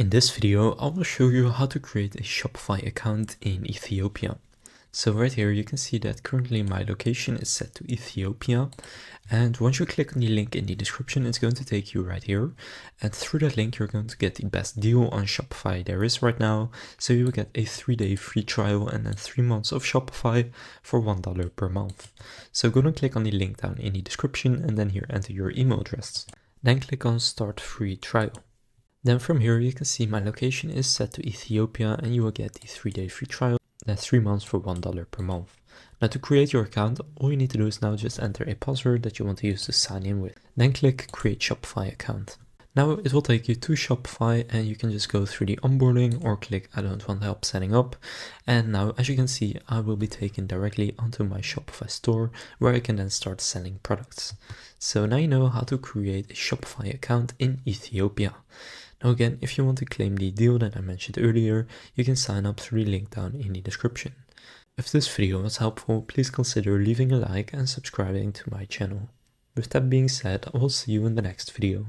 In this video, I will show you how to create a Shopify account in Ethiopia. So right here, you can see that currently my location is set to Ethiopia. And once you click on the link in the description, it's going to take you right here. And through that link, you're going to get the best deal on Shopify there is right now. So you will get a 3-day free trial and then 3 months of Shopify for $1 per month. So go and click on the link down in the description and then here enter your email address. Then click on Start Free Trial. Then from here you can see my location is set to Ethiopia and you will get the 3-day free trial, then 3 months for $1 per month. Now to create your account, all you need to do is now just enter a password that you want to use to sign in with. Then click Create Shopify Account. Now it will take you to Shopify and you can just go through the onboarding or click I don't want help setting up. And now as you can see, I will be taken directly onto my Shopify store where I can then start selling products. So now you know how to create a Shopify account in Ethiopia. Now again, if you want to claim the deal that I mentioned earlier, you can sign up through the link down in the description. If this video was helpful, please consider leaving a like and subscribing to my channel. With that being said, I will see you in the next video.